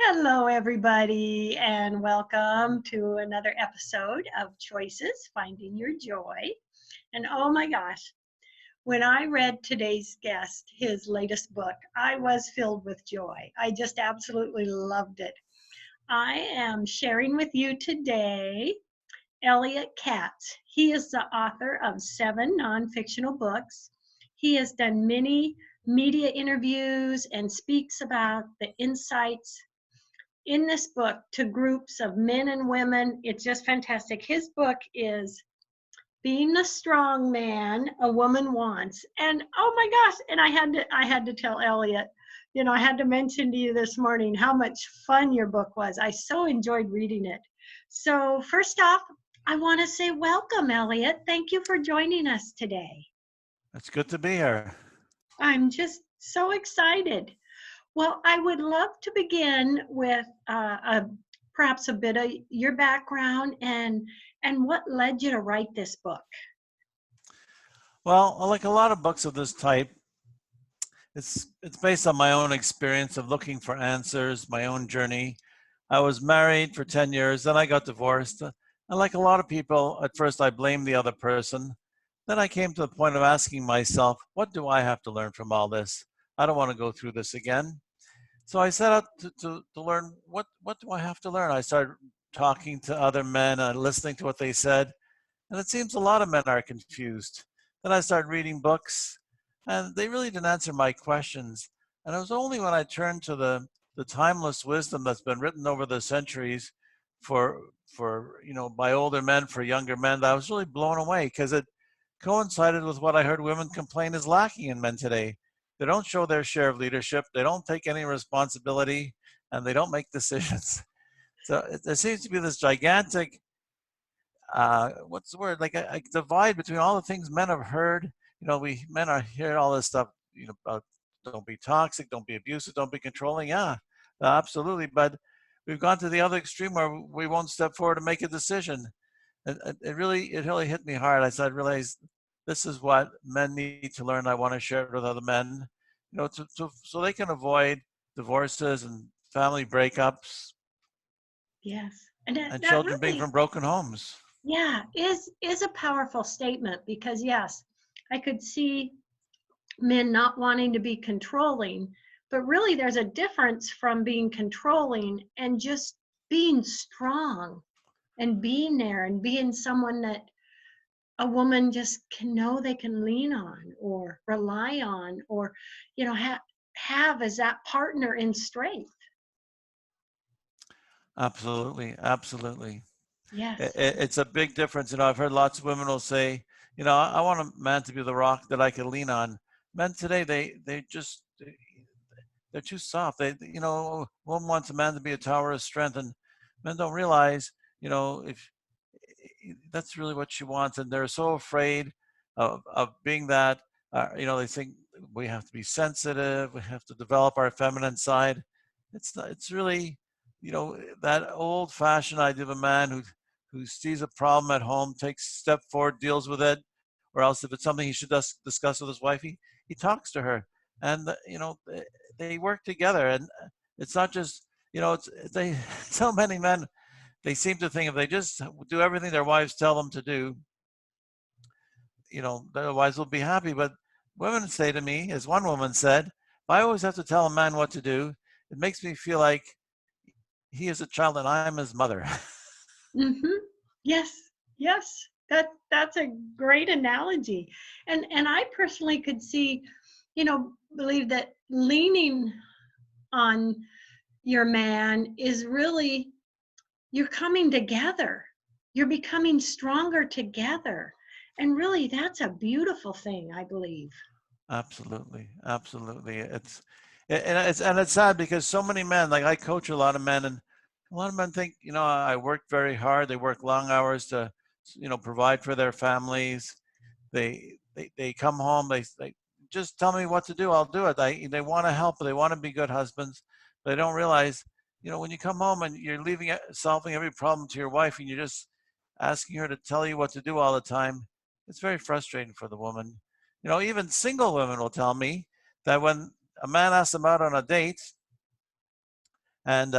Hello, everybody, and welcome to another episode of Choices Finding Your Joy. And oh my gosh, when I read today's guest, his latest book, I was filled with joy. I just absolutely loved it. I am sharing with you today Elliott Katz. He is the author of 7 non-fictional books. He has done many media interviews and speaks about the insights in this book to groups of men and women. It's just fantastic. His book is Being the Strong Man a Woman Wants. And oh my gosh, and I had to tell Elliott, I had to mention to you this morning how much fun your book was. I so enjoyed reading it. So first off, I want to say welcome, Elliott. Thank you for joining us today. It's good to be here. I'm just so excited. Well, I would love to begin with perhaps a bit of your background and what led you to write this book. Well, like a lot of books of this type, it's based on my own experience of looking for answers, my own journey. I was married for 10 years, then I got divorced. And like a lot of people, at first I blamed the other person. Then I came to the point of asking myself, what do I have to learn from all this? I don't want to go through this again. So I set out to learn what do I have to learn? I started talking to other men and listening to what they said. And it seems a lot of men are confused. Then I started reading books, and they really didn't answer my questions. And it was only when I turned to the timeless wisdom that's been written over the centuries for by older men, for younger men, that I was really blown away because it coincided with what I heard women complain is lacking in men today. They don't show their share of leadership, they don't take any responsibility, and they don't make decisions. So there seems to be this gigantic what's the word, like a divide between all the things men have heard. We men are hearing all this stuff, about don't be toxic, don't be abusive, don't be controlling. Yeah, absolutely. But we've gone to the other extreme where we won't step forward and make a decision. It really hit me hard. I realized this is what men need to learn. I want to share it with other men, so they can avoid divorces and family breakups Yes. And and that children being really, from broken homes. yeah, is a powerful statement because yes, I could see men not wanting to be controlling, but really there's a difference from being controlling and just being strong and being there and being someone that a woman just can know they can lean on or rely on or have as that partner in strength. Absolutely, absolutely. Yes. It's a big difference. I've heard lots of women will say, I want a man to be the rock that I can lean on. Men today, they're too soft. Woman wants a man to be a tower of strength, and men don't realize, if that's really what she wants, and they're so afraid of being that. They think we have to be sensitive, we have to develop our feminine side. It's not, it's really, that old-fashioned idea of a man who sees a problem at home, takes a step forward, deals with it, or else if it's something he should discuss with his wife, he talks to her, and they work together, and it's not just they so many men, they seem to think if they just do everything their wives tell them to do, their wives will be happy. But women say to me, as one woman said, if I always have to tell a man what to do, it makes me feel like he is a child and I am his mother. Mm-hmm. Yes. Yes. That's a great analogy. And I personally could see, believe that leaning on your man is really you're coming together. You're becoming stronger together. And really that's a beautiful thing, I believe. Absolutely, absolutely. And it's sad because so many men, like I coach a lot of men, and a lot of men think, I work very hard. They work long hours to, provide for their families. They come home. They just tell me what to do. I'll do it. They want to help. They want to be good husbands. But they don't realize, when you come home and you're solving every problem to your wife, and you're just asking her to tell you what to do all the time, it's very frustrating for the woman. Even single women will tell me that when a man asks them out on a date And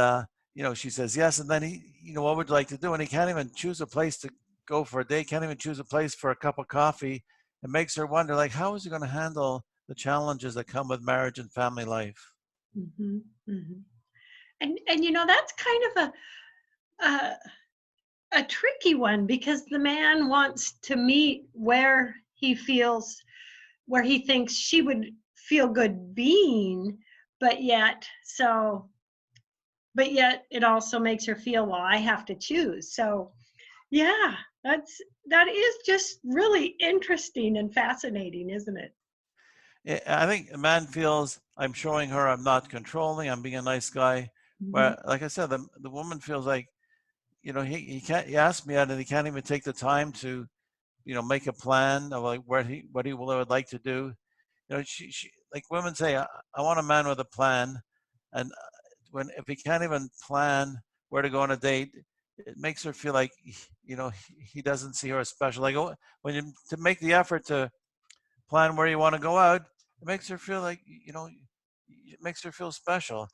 she says yes, and then he, what would you like to do? And he can't even choose a place to go for a date. Can't even choose a place for a cup of coffee. It makes her wonder, like, how is he going to handle the challenges that come with marriage and family life? Mm-hmm. Mm-hmm. And that's kind of a tricky one, because the man wants to meet where he thinks she would feel good being, but yet it also makes her feel, well, I have to choose. So yeah, that is just really interesting and fascinating, isn't it? I think a man feels, I'm showing her I'm not controlling, I'm being a nice guy. Mm-hmm. Where, like I said, the woman feels like, he can't, he asked me out and he can't even take the time to, make a plan of like what he would like to do. She like women say, I want a man with a plan. And if he can't even plan where to go on a date, it makes her feel like, he doesn't see her as special. Like, when you to make the effort to plan where you want to go out, it makes her feel like, it makes her feel special.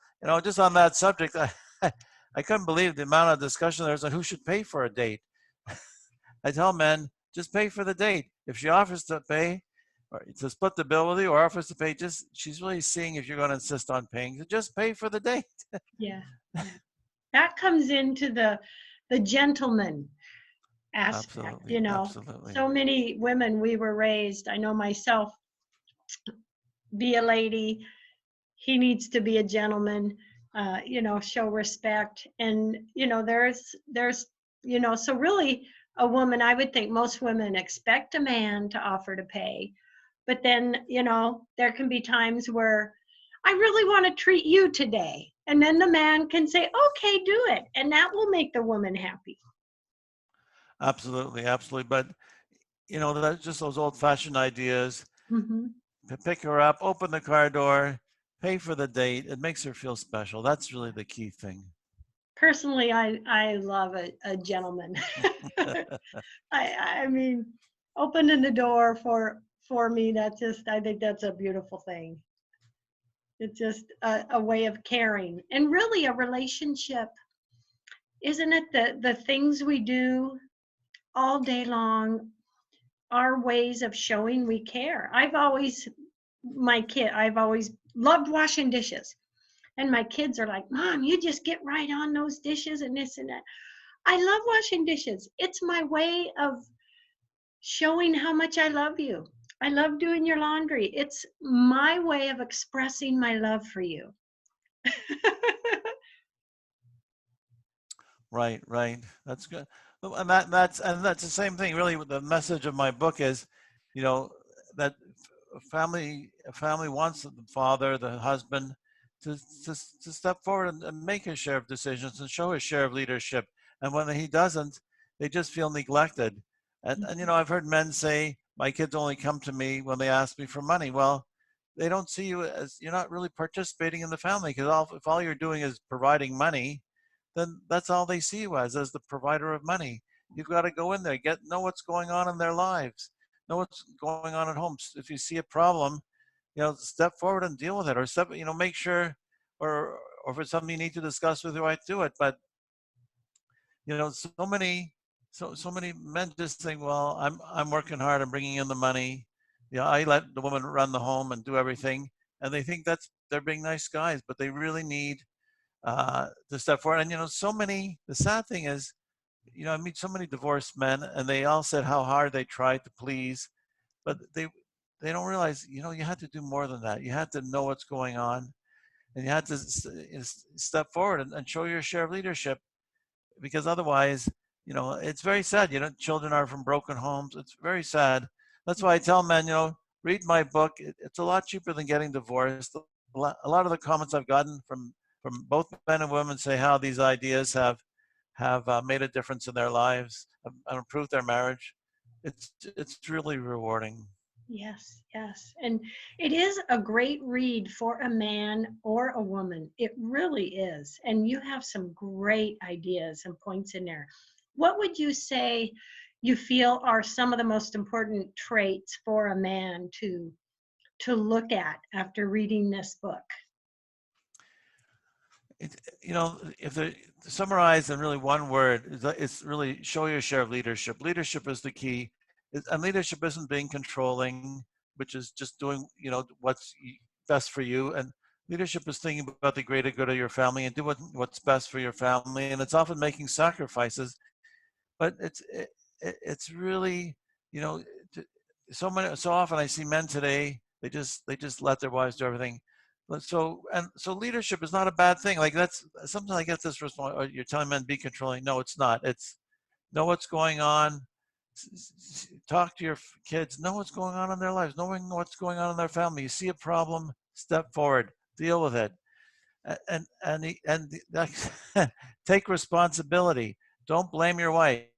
Just on that subject, I couldn't believe the amount of discussion there's on who should pay for a date. I tell men, just pay for the date. If she offers to pay, or to split the bill with you, or offers to pay, she's really seeing if you're going to insist on paying. So just pay for the date. Yeah, yeah. That comes into the gentleman aspect, Absolutely, absolutely. So many women, we were raised, I know myself, be a lady, he needs to be a gentleman, show respect. And there's so really, a woman, I would think most women expect a man to offer to pay, but then there can be times where I really want to treat you today, and then the man can say, okay, do it, and that will make the woman happy. Absolutely, absolutely. But that's just those old-fashioned ideas. Hmm. Pick her up, open the car door, pay for the date. It makes her feel special. That's really the key thing. Personally, I love a gentleman. I mean, opening the door for me, I think that's a beautiful thing. It's just a way of caring, and really a relationship, isn't it? The things we do all day long are ways of showing we care. I've always loved washing dishes, and my kids are like, Mom, you just get right on those dishes and this and that. I love washing dishes. It's my way of showing how much I love you. I love doing your laundry. It's my way of expressing my love for you. Right, right. That's good. And that's the same thing. Really, the message of my book is, you know, that a family wants the father, the husband, to to, to step forward and make his share of decisions and show his share of leadership. And when he doesn't, they just feel neglected. And I've heard men say, "My kids only come to me when they ask me for money." Well, they don't see you as, you're not really participating in the family, because if all you're doing is providing money, then that's all they see you as the provider of money. You've got to go in there, know what's going on in their lives, know what's going on at home. If you see a problem, step forward and deal with it, or make sure, or if it's something you need to discuss with your wife, do it. But so many men just think, well, I'm working hard, I'm bringing in the money, I let the woman run the home and do everything, and they think they're being nice guys, but they really need to step forward. And the sad thing is, I meet so many divorced men, and they all said how hard they tried to please, but they don't realize, you had to do more than that. You had to know what's going on, and you had to step forward and show your share of leadership, because otherwise, it's very sad. Children are from broken homes. It's very sad. That's why I tell men, read my book. It's a lot cheaper than getting divorced. A lot of the comments I've gotten from both men and women say how these ideas have made a difference in their lives and improved their marriage. It's really rewarding. Yes, yes. And it is a great read for a man or a woman. It really is. And you have some great ideas and points in there. What would you say you feel are some of the most important traits for a man to look at after reading this book? if they summarize in really one word, it's really show your share of leadership. Leadership is the key, and leadership isn't being controlling, which is just doing what's best for you. And leadership is thinking about the greater good of your family and do what's best for your family. And it's often making sacrifices, but it's really you know so often I see men today, they just let their wives do everything. So leadership is not a bad thing. Like, that's sometimes I get this response, "Oh, you're telling men be controlling." No, it's not. It's know what's going on, talk to your kids, know what's going on in their lives, knowing what's going on in their family. You see a problem, step forward, deal with it, and take responsibility. Don't blame your wife.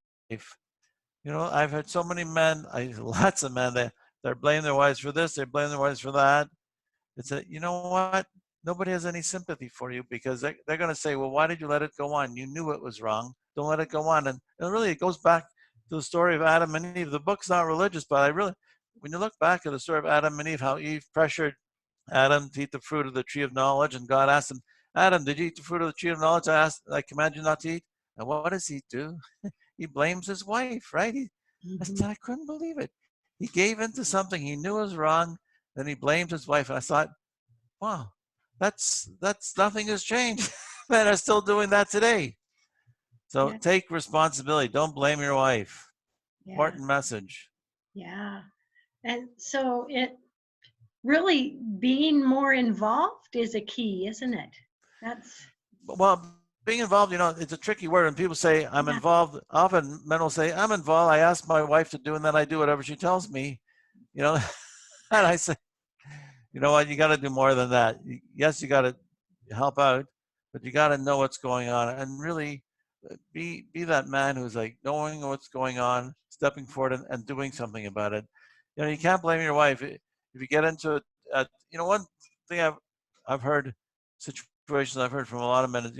I've had so many men, lots of men, they blame their wives for this, they blame their wives for that. It's you know what? Nobody has any sympathy for you, because they're going to say, well, why did you let it go on? You knew it was wrong. Don't let it go on. And really, it goes back to the story of Adam and Eve. The book's not religious, but when you look back at the story of Adam and Eve, how Eve pressured Adam to eat the fruit of the tree of knowledge, and God asked him, Adam, did you eat the fruit of the tree of knowledge I command you not to eat? And what does he do? He blames his wife, right? I said, I couldn't believe it. He gave in to something he knew was wrong, then he blamed his wife. And I thought, wow, that's nothing has changed. Men are still doing that today. So Yeah. take responsibility. Don't blame your wife. Yeah. Important message. Yeah. And so it really, being more involved is a key, isn't it? Well, being involved, it's a tricky word. And people say, I'm involved. Often men will say, I'm involved. I ask my wife to do, and then I do whatever she tells me. And I say, you know what, you got to do more than that. Yes, you got to help out, but you got to know what's going on, and really be that man who's like knowing what's going on, stepping forward, and doing something about it. You can't blame your wife if you get into it. One thing I've heard, situations I've heard from a lot of men is,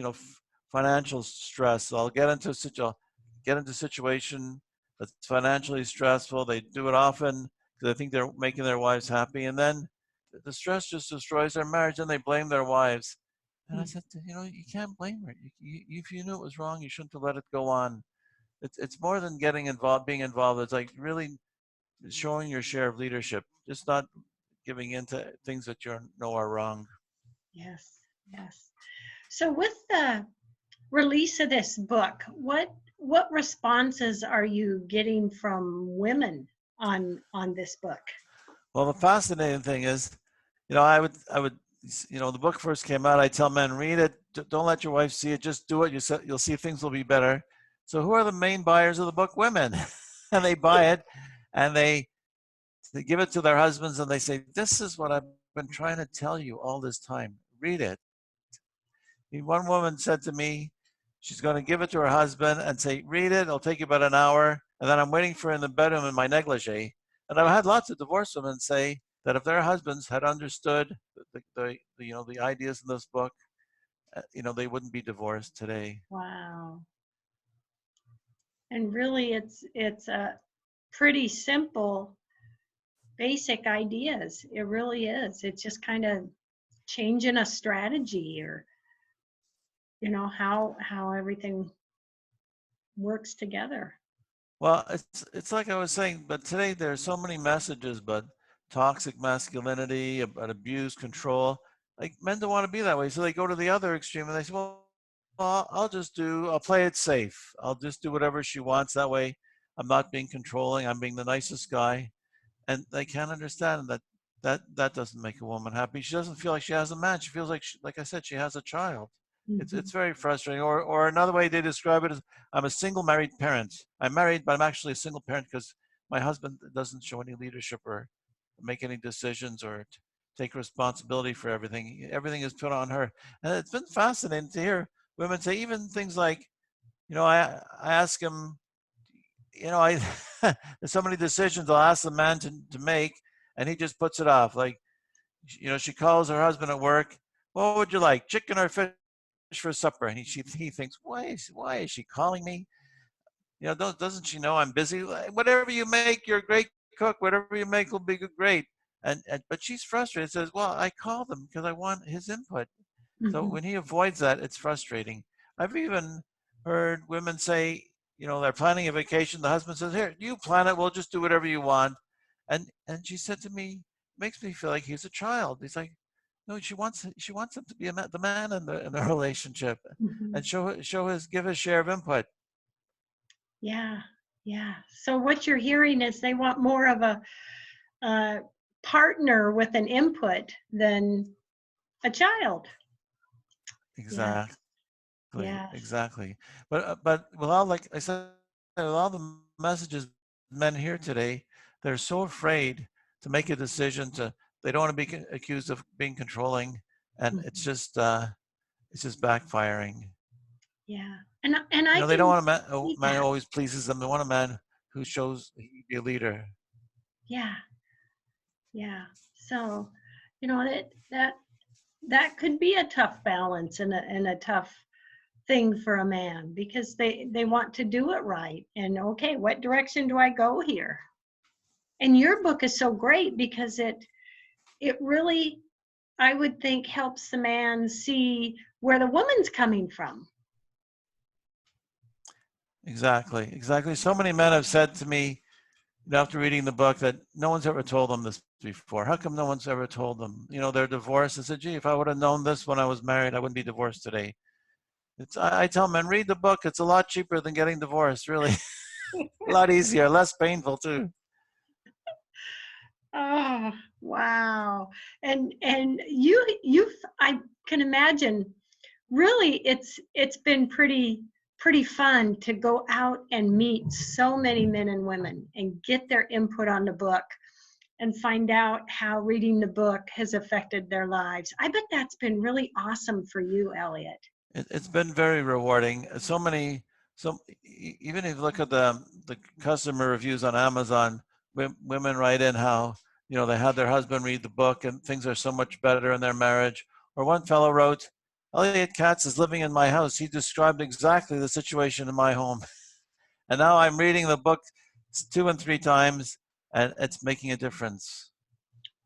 financial stress. I'll get into a situation that's financially stressful. They do it often because they think they're making their wives happy, and then the stress just destroys their marriage, and they blame their wives. And I said, you can't blame her. If you knew it was wrong, you shouldn't have let it go on. It's more than being involved. It's like really showing your share of leadership, just not giving in to things that you know are wrong. Yes, yes. So with the release of this book, what responses are you getting from women on this book? Well, the fascinating thing is, I would, the book first came out. I tell men, read it. Don't let your wife see it. Just do it. You'll see things will be better. So who are the main buyers of the book? Women. And they buy it, and they give it to their husbands, and they say, this is what I've been trying to tell you all this time. Read it. One woman said to me, she's going to give it to her husband and say, read it. It'll take you about an hour. And then I'm waiting for her in the bedroom in my negligee. And I've had lots of divorced women say that if their husbands had understood the ideas in this book, they wouldn't be divorced today. Wow. And really, it's a pretty simple, basic ideas. It really is. It's just kind of changing a strategy, or how everything works together. Well, it's like I was saying, but today there are so many messages about toxic masculinity, about abuse, control. Like, men don't want to be that way, so they go to the other extreme, and they say, well, I'll play it safe. I'll just do whatever she wants. That way, I'm not being controlling. I'm being the nicest guy. And they can't understand that doesn't make a woman happy. She doesn't feel like she has a man. She feels like I said, she has a child. It's very frustrating. Or another way they describe it is, I'm a single married parent. I'm married, but I'm actually a single parent because my husband doesn't show any leadership or make any decisions or take responsibility for everything. Everything is put on her. And it's been fascinating to hear women say even things like, I ask him, I there's so many decisions I'll ask the man to make, and he just puts it off. Like, she calls her husband at work. What would you like, chicken or fish for supper? And he thinks, why is she calling me? Doesn't she know I'm busy? Whatever you make, you're a great cook. Whatever you make will be great. But she's frustrated. Says, well, I called him because I want his input. So Mm-hmm. when he avoids that, it's frustrating. I've even heard women say, they're planning a vacation. The husband says, "Here, you plan it. We'll just do whatever you want." And she said to me, makes me feel like he's a child. He's like, no, she wants him to be the man in the relationship, Mm-hmm. and give his share of input. Yeah, yeah. So what you're hearing is they want more of a partner with an input than a child. Yes, Exactly, yes. exactly. But with all, like I said, with all the messages men hear today, they're so afraid to make a decision. They don't want to be accused of being controlling, and Mhm. it's just backfiring. Yeah, and I They don't can want a see man who that. always pleases them. They want a man who shows he can be a leader. Yeah, yeah. So, that could be a tough balance and a tough thing for a man because they want to do it right. And okay, what direction do I go here? And your book is so great because it really, I would think, helps the man see where the woman's coming from. Exactly, exactly. So many men have said to me, after reading the book, that no one's ever told them this before. How come no one's ever told them? They're divorced. I said, gee, if I would have known this when I was married, I wouldn't be divorced today. I tell men, read the book. It's a lot cheaper than getting divorced, really. A lot easier, less painful too. Oh, wow. And you've, I can imagine, really it's been pretty fun to go out and meet so many men and women and get their input on the book and find out how reading the book has affected their lives. I bet that's been really awesome for you, Elliott. It's been very rewarding. Even if you look at the customer reviews on Amazon, women write in how they had their husband read the book and things are so much better in their marriage. Or one fellow wrote, "Elliott Katz is living in my house. He described exactly the situation in my home, and now I'm reading the book 2 and 3 times, and it's making a difference."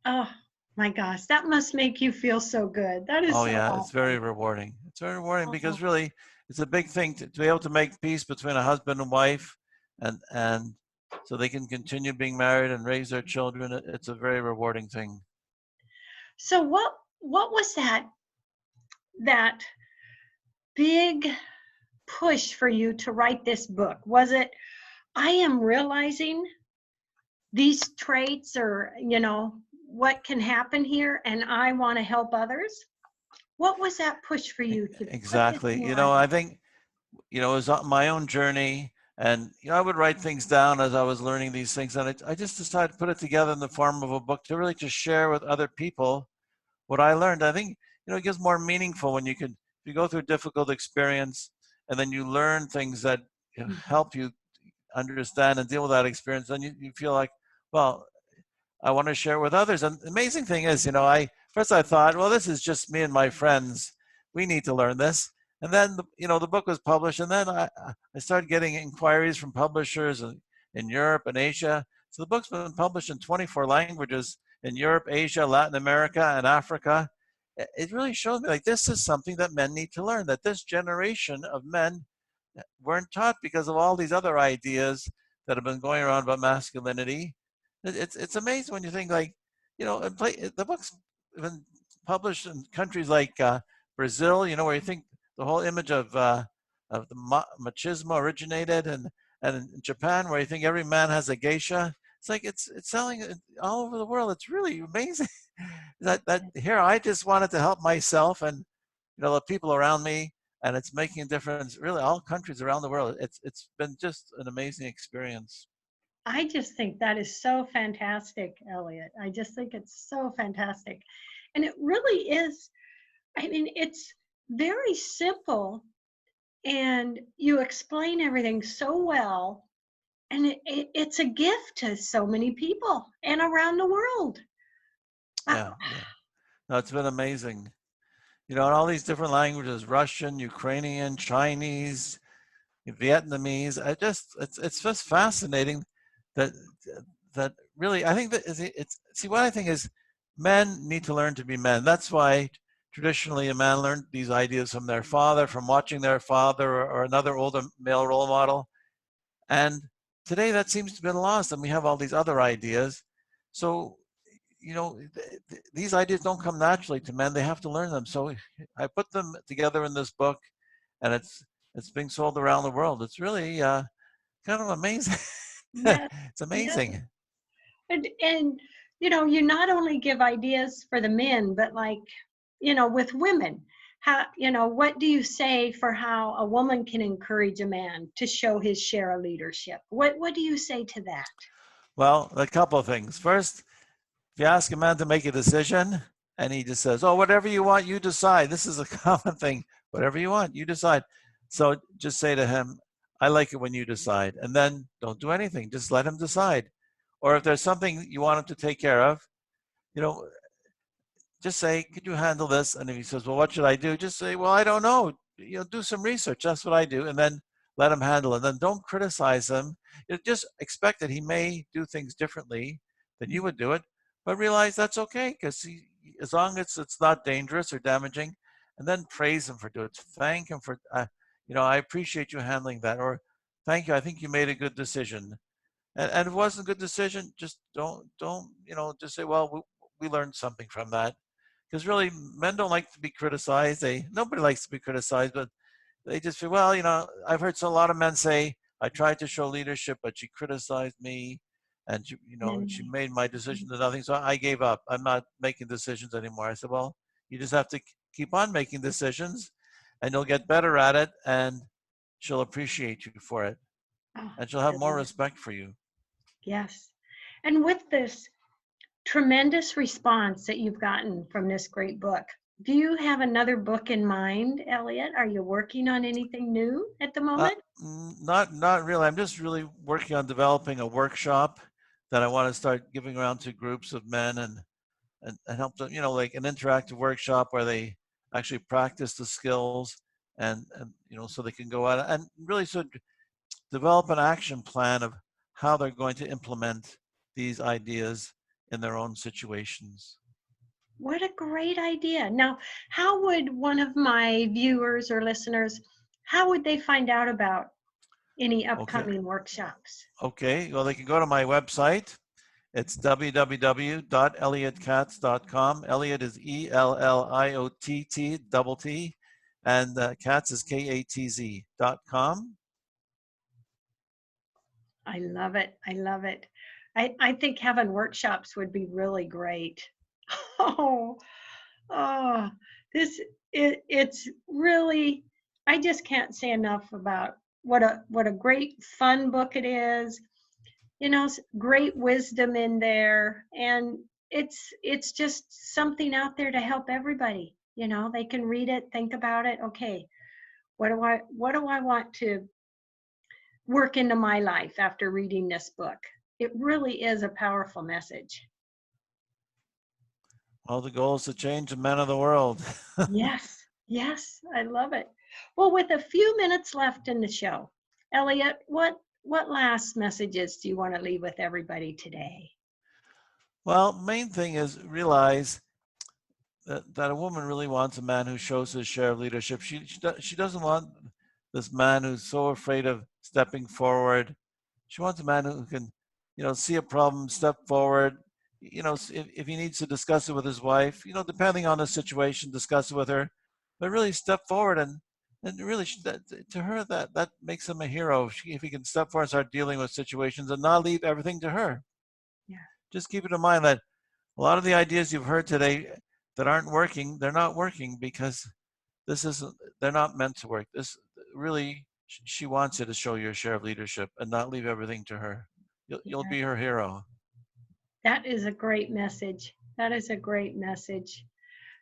Oh my gosh, that must make you feel so good. That is Oh so yeah, it's very awesome. rewarding. It's very rewarding Oh, because really, it's a big thing to be able to make peace between a husband and wife, and so they can continue being married and raise their children. It's a very rewarding thing. so what was that big push for you to write this book? Was it, I am realizing these traits or, what can happen here and I want to help others? What was that push for you to put this Exactly. in writing? I think it was my own journey, and I would write things down as I was learning these things, and I just decided to put it together in the form of a book to really just share with other people what I learned. I think it gets more meaningful when you go through a difficult experience and then you learn things that Mhm. help you understand and deal with that experience. Then you feel like, well, I want to share it with others. And the amazing thing is, I first I thought, well, this is just me and my friends. We need to learn this. And then the book was published, and then I started getting inquiries from publishers in Europe and Asia. So the book's been published in 24 languages in Europe, Asia, Latin America, and Africa. It really shows me like this is something that men need to learn. That this generation of men weren't taught because of all these other ideas that have been going around about masculinity. It's amazing when you think like, the book's been published in countries like Brazil, where you think the whole image of the machismo originated, and in Japan, where you think every man has a geisha. It's like it's selling all over the world. It's really amazing that here I just wanted to help myself and the people around me, and it's making a difference. Really, all countries around the world. It's been just an amazing experience. I just think that is so fantastic, Elliott. I just think it's so fantastic. And it really is, I mean, it's very simple and you explain everything so well. And it's a gift to so many people and around the world. Uh, Yeah, yeah. No, it's been amazing. In all these different languages: Russian, Ukrainian, Chinese, Vietnamese. It's just fascinating that that really I think that it's see what I think is men need to learn to be men. That's why traditionally a man learned these ideas from their father, from watching their father or another older male role model. And today that seems to have been lost, and we have all these other ideas. So, these ideas don't come naturally to men. They have to learn them. So I put them together in this book, and it's being sold around the world. It's really kind of amazing. Yes, It's yes. amazing. And you not only give ideas for the men, but like, with women, how, what do you say for how a woman can encourage a man to show his share of leadership? What do you say to that? Well, a couple of things. First, if you ask a man to make a decision and he just says, "Oh, whatever you want, you decide." This is a common thing. Whatever you want, you decide. So just say to him, "I like it when you decide." And then don't do anything. Just let him decide. Or if there's something you want him to take care of, you know, just say, "Could you handle this?" And if he says, "Well, what should I do?" Just say, "Well, I don't know. Do some research. That's what I do." And then let him handle it. And then don't criticize him. Just expect that he may do things differently than you would do it, but realize that's okay because as long as it's not dangerous or damaging, and then praise him for doing it. Thank him for, I appreciate you handling that, or thank you. I think you made a good decision. And if it wasn't a good decision, just don't, just say, well, we learned something from that. Because really, men don't like to be criticized. Nobody likes to be criticized, but they just feel, well, I've heard a lot of men say, I tried to show leadership, but she criticized me, and she Mm. made my decision to nothing. So I gave up. I'm not making decisions anymore. I said, well, you just have to keep on making decisions, and you'll get better at it, and she'll appreciate you for it, Oh, and she'll I have more love it. respect for you. Yes. And with this tremendous response that you've gotten from this great book, do you have another book in mind, Elliott? Are you working on anything new at the Uh, moment? not really. I'm just really working on developing a workshop that I want to start giving around to groups of men and help them, like an interactive workshop where they actually practice the skills and so they can go out and really sort of develop an action plan of how they're going to implement these ideas in their own situations. What a great idea. Now, how would one of my viewers or listeners, how would they find out about any Okay. upcoming workshops? Okay. Well, they can go to my website. It's www.elliotttkatz.com. Elliott is ELLIOTT, and Katz is KATZ.com. I love it. I love it. I think having workshops would be really great. Oh, oh, it's really, I just can't say enough about what a great fun book it is. Great wisdom in there, and it's just something out there to help everybody. They can read it, think about it. Okay, what do I want to work into my life after reading this book? It really is a powerful message. Well, the goal is to change the men of the world. Yes, yes, I love it. Well, with a few minutes left in the show, Elliott, what last messages do you want to leave with everybody today? Well, main thing is realize that a woman really wants a man who shows his share of leadership. She doesn't want this man who's so afraid of stepping forward. She wants a man who can, see a problem, step forward. If he needs to discuss it with his wife, depending on the situation, discuss it with her, but really step forward and really to her that makes him a hero. If he can step forward and start dealing with situations and not leave everything to her. Yeah. Just keep it in mind that a lot of the ideas you've heard today that aren't working, they're not working because this isn't, they're not meant to work. This really, she wants you to show your share of leadership and not leave everything to her. You'll Yeah. be her hero. That is a great message. That is a great message.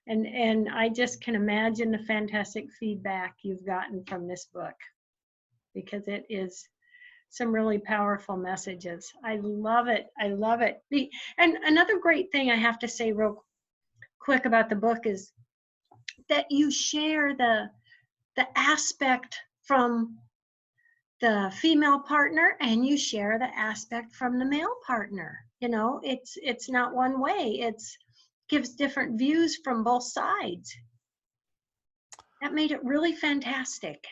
And I just can imagine the fantastic feedback you've gotten from this book, because it is some really powerful messages. I love it. I love it. And another great thing I have to say real quick about the book is that you share the aspect from the female partner, and you share the aspect from the male partner. It's not one way. It's gives different views from both sides. That made it really fantastic.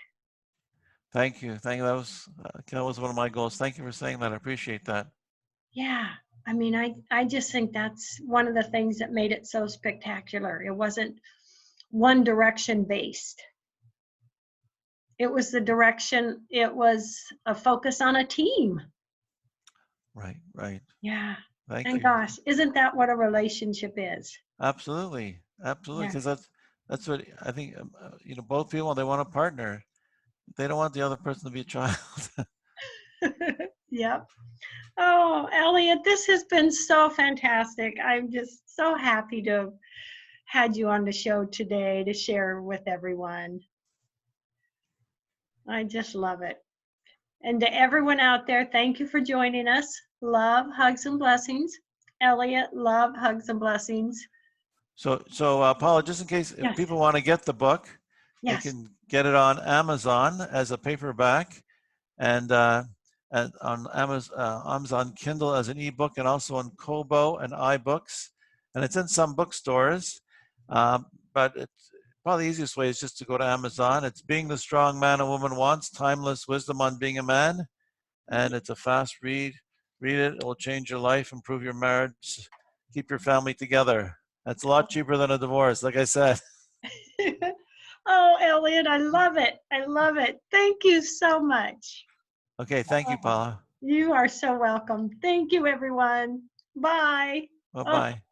Thank you. Thank you. That was one of my goals. Thank you for saying that. I appreciate that. Yeah. I mean, I just think that's one of the things that made it so spectacular. It wasn't one direction based. It was the direction, it was a focus on a team. Right, right. Yeah. Thank And you. gosh, isn't that what a relationship is? Absolutely, absolutely. Yeah. Because that's what I think. Both people, they want a partner. They don't want the other person to be a child. Yep. Oh, Elliott, this has been so fantastic. I'm just so happy to have had you on the show today to share with everyone. I just love it. And to everyone out there, thank you for joining us. Love, hugs, and blessings. Elliott, love, hugs, and blessings. So, Paula, just in case if Yes, people want to get the book, they yes. can get it on Amazon as a paperback, and on Amazon Kindle as an ebook, and also on Kobo and iBooks, and it's in some bookstores. But it's probably the easiest way is just to go to Amazon. It's Being the Strong Man a Woman Wants: Timeless Wisdom on Being a Man, and it's a fast read. Read it; it will change your life, improve your marriage, keep your family together. That's a lot cheaper than a divorce, like I said. Oh, Elliott, I love it. I love it. Thank you so much. Okay, thank you, Oh, Paula. you are so welcome. Thank you, everyone. Bye. Bye Oh. bye.